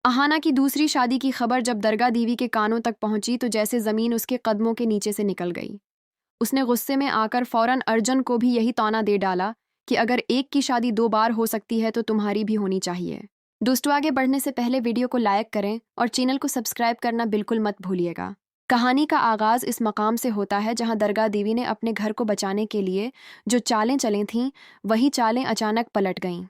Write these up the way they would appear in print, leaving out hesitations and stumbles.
अहाना की दूसरी शादी की खबर जब दरगाह दीवी के कानों तक पहुंची तो जैसे जमीन उसके कदमों के नीचे से निकल गई। उसने गुस्से में आकर फौरन अर्जुन को भी यही ताना दे डाला कि अगर एक की शादी 2 बार हो सकती है तो तुम्हारी भी होनी चाहिए। दोस्तों, आगे बढ़ने से पहले वीडियो को लाइक करें और चैनल को सब्सक्राइब करना बिल्कुल मत भूलिएगा। कहानी का आगाज इस मकाम से होता है जहां दरगाह देवी ने अपने घर को बचाने के लिए जो चालें चली थीं वही चालें अचानक पलट गईं।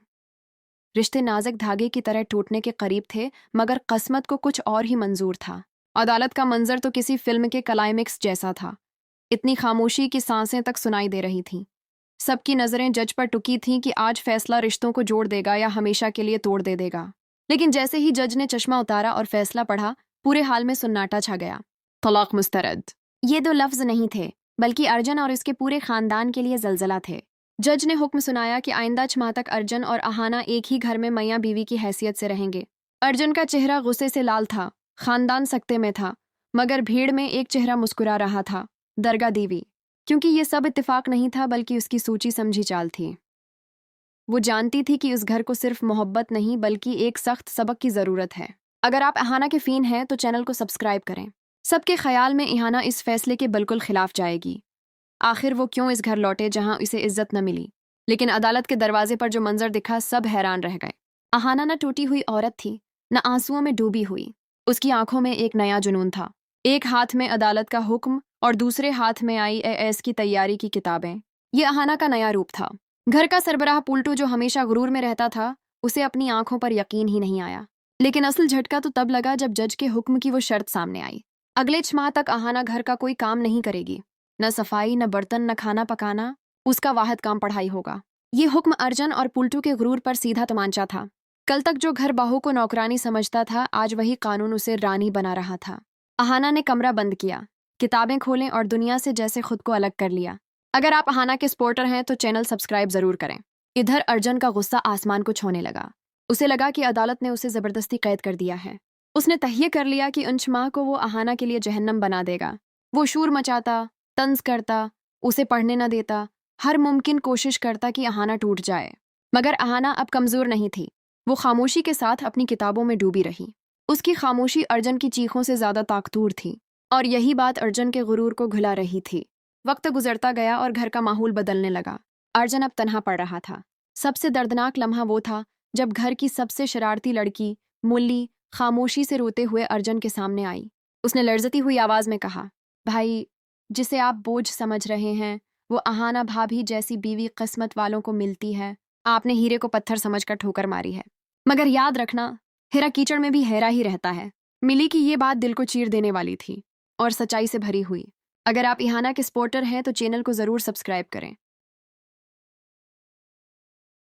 रिश्ते नाजुक धागे की तरह टूटने के करीब थे, मगर किस्मत को कुछ और ही मंजूर था। अदालत का मंजर तो किसी फिल्म के क्लाइमेक्स जैसा था। इतनी खामोशी की सांसें तक सुनाई दे रही थीं। सबकी नजरें जज पर टुकी थीं कि आज फैसला रिश्तों को जोड़ देगा या हमेशा के लिए तोड़ दे देगा। लेकिन जैसे ही जज ने चश्मा उतारा और फैसला पढ़ा, पूरे हाल में सन्नाटा छा गया। तलाक मुस्तरद। ये 2 लफ्ज नहीं थे, बल्कि अर्जुन और उसके पूरे खानदान के लिए जलजला थे। जज ने हुक्म सुनाया कि आइंदा 6 माह तक अर्जुन और अहाना एक ही घर में मियां बीवी की हैसियत से रहेंगे। अर्जुन का चेहरा गुस्से से लाल था, खानदान सकते में था, मगर भीड़ में एक चेहरा मुस्कुरा रहा था, दरगाह देवी। क्योंकि ये सब इत्तेफाक नहीं था, बल्कि उसकी सोची समझी चाल थी। वो जानती थी कि उस घर को सिर्फ मोहब्बत नहीं बल्कि एक सख्त सबक की ज़रूरत है। अगर आप अहाना के फ़ीन हैं तो चैनल को सब्सक्राइब करें। सबके ख्याल में अहाना इस फैसले के बिल्कुल खिलाफ जाएगी। आखिर वो क्यों इस घर लौटे जहां इसे इज्जत न मिली? लेकिन अदालत के दरवाजे पर जो मंजर दिखा, सब हैरान रह गए। अहाना न टूटी हुई औरत थी, न आंसुओं में डूबी हुई। उसकी आंखों में एक नया जुनून था। एक हाथ में अदालत का हुक्म और दूसरे हाथ में IAS की तैयारी की किताबें। ये अहाना का नया रूप था। घर का सरबराह पुल्टू जो हमेशा गुरूर में रहता था, उसे अपनी आंखों पर यकीन ही नहीं आया। लेकिन असल झटका तो तब लगा जब जज के हुक्म की वो शर्त सामने आई। अगले 6 माह तक अहाना घर का कोई काम नहीं करेगी। न सफाई, न बर्तन, न खाना पकाना। उसका वाहिद काम पढ़ाई होगा। ये हुक्म अर्जुन और पुल्टू के गुरूर पर सीधा तमांचा था। कल तक जो घर बहू को नौकरानी समझता था, आज वही कानून उसे रानी बना रहा था। अहाना ने कमरा बंद किया, किताबें खोलें और दुनिया से जैसे खुद को अलग कर लिया। अगर आप अहाना के सपोर्टर हैं तो चैनल सब्सक्राइब जरूर करें। इधर अर्जुन का गुस्सा आसमान को छूने लगा। उसे लगा कि अदालत ने उसे जबरदस्ती कैद कर दिया है। उसने तहय्ये कर लिया कि उन 6 माह को वो अहाना के लिए जहन्नम बना देगा। वो शूर मचाता, तंज करता, उसे पढ़ने न देता, हर मुमकिन कोशिश करता कि अहाना टूट जाए। मगर अहाना अब कमजोर नहीं थी। वो खामोशी के साथ अपनी किताबों में डूबी रही। उसकी खामोशी अर्जुन की चीखों से ज्यादा ताकतूर थी, और यही बात अर्जुन के गुरूर को घुला रही थी। वक्त गुजरता गया और घर का माहौल बदलने लगा। अर्जुन अब तन्हा पड़ रहा था। सबसे दर्दनाक लम्हा वो था जब घर की सबसे शरारती लड़की मुल्ली खामोशी से रोते हुए अर्जुन के सामने आई। उसने लर्जती हुई आवाज में कहा, भाई, जिसे आप बोझ समझ रहे हैं वो अहाना भाभी जैसी बीवी किस्मत वालों को मिलती है। आपने हीरे को पत्थर समझकर ठोकर मारी है, मगर याद रखना, हेरा कीचड़ में भी हेरा ही रहता है। मिली की ये बात दिल को चीर देने वाली थी और सच्चाई से भरी हुई। अगर आप अहाना के सपोर्टर हैं तो चैनल को जरूर सब्सक्राइब करें।